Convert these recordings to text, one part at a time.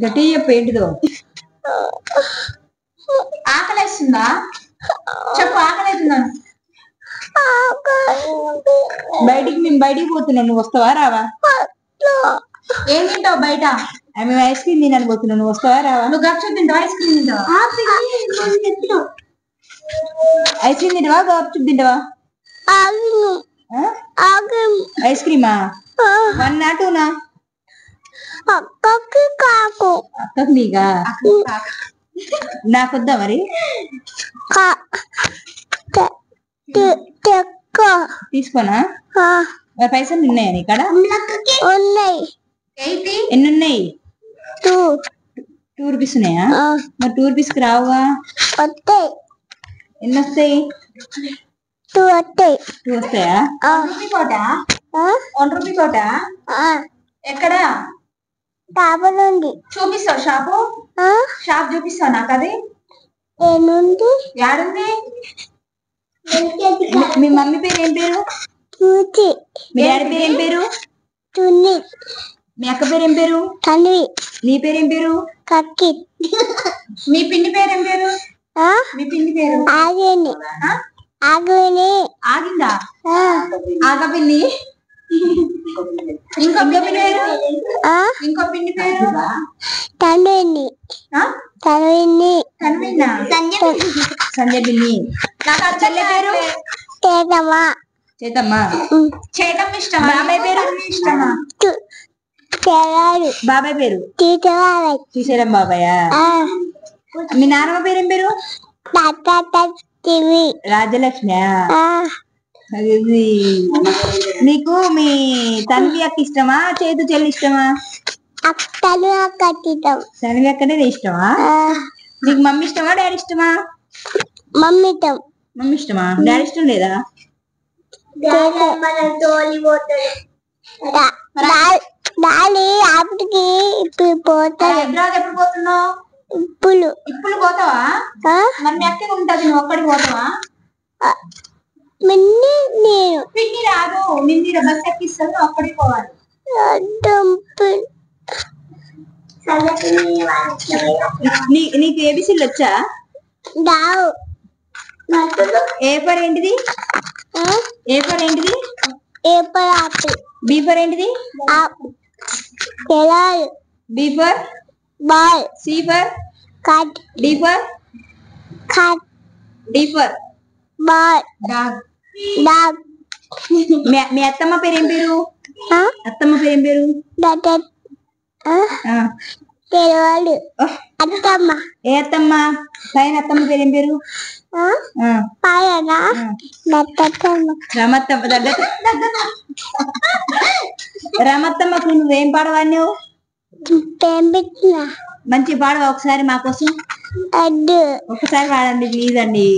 గట్టి చెప్పు ఏంటిదో. ఆకలేస్తుందా చెప్పు. ఆకలేస్తుందా? మేము బయటికి పోతున్నాం, నువ్వు వస్తావా రావా? ఏం తింటావు బయట? మేము ఐస్ క్రీమ్ తినని పోతున్నావు, నువ్వు వస్తావా రావా? నువ్వు గప్చుప్ తింటావా ఐస్ క్రీమ్ తింటావా? ఐస్ క్రీమ్ తింటావా గప్చుప్ తింటావా? ఐస్ క్రీమా? 1 నా 2 నా? అక్కకి నీకా? నాకొద్దా మరి? తీసుకోనా? మరి పైసలు ఉన్నాయా నీ కాడ? ఎన్ని ఉన్నాయి? 2 రూపీస్ ఉన్నాయా? మరి 2 రూపీస్కి రావుగా. ఎన్ని వస్తాయి? 2 వస్తాయా? 1 రూపీ కోట ఎక్కడ చూపిస్తావు? షాప్ చూపిస్తావు నాకు. అది యాడుంది? మీ మమ్మీ పేరు ఏం పేరు? మీ డాడీ పేరు ఏం పేరు? మీ అక్క పేరు ఏం పేరు? నీ పేరేం పేరు? మీ పిన్ని పేరు ఏం పేరు? మీ పిన్ని పేరు ఆగిందా? ఆగపిన్ని. ఇంకో పిన్ని పేరు? ఇంకో పిన్ని పేరు సంజయ్ పిన్ని. నాకు ఆ చెల్లె పేరు చేతమ్మా. చేయటం ఇష్టం. బాబాయ్ పేరు ఇష్టమా? బాబాయ్ పేరు శ్రీశైలం బాబాయ్. మీ నాన్నమ్మ పేరు ఏం పేరు? రాజలక్ష్మి. నీకు మీ తన్వి అక్క ఇష్టమా చేతు చెల్లి ఇష్టమా? తన్వి అక్కనే ఇష్టమా? నీకు మమ్మీ ఇష్టమా డాడీ ఇష్టమా? మమ్మీ ఇష్టమా? డాడీ ఇష్టం లేదా? ఎప్పుడు పోతున్నావు? ఇప్పుడు పోతావా? మరి మీ అక్క ఉంటది, నువ్వు ఒక్కడికి పోతావా? పిన్ని రాదు, నిన్న బస్ ఎక్కిస్తాను, నువ్వు ఒక్కడికి పోవాలి. నీకు ఏబిసిలు వచ్చా? ఏ ఫర్ ఏంటిది? ఏ ఫర్ ఏంటిది? బి ఫర్ ఏంటిది? B for ball. C for cut. D for ball. Dog. మీ అత్తమ్మ పేరు ఏం పేరు? అత్తమ్మ పేరు ఏం పేరు? అత్తమ్మ. ఏ అత్తమ్మ? పైన అత్తమ్మ పేరు ఏం పేరు? రమత్తమ్మ. రమత్తమ్మకు నువ్వేం పాడవాడినావు? మంచి పాడవా ఒకసారి మా కోసం? ఒక్కసారి పాడండి ప్లీజ్ అండి.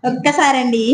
ఒక్కసారి అండి.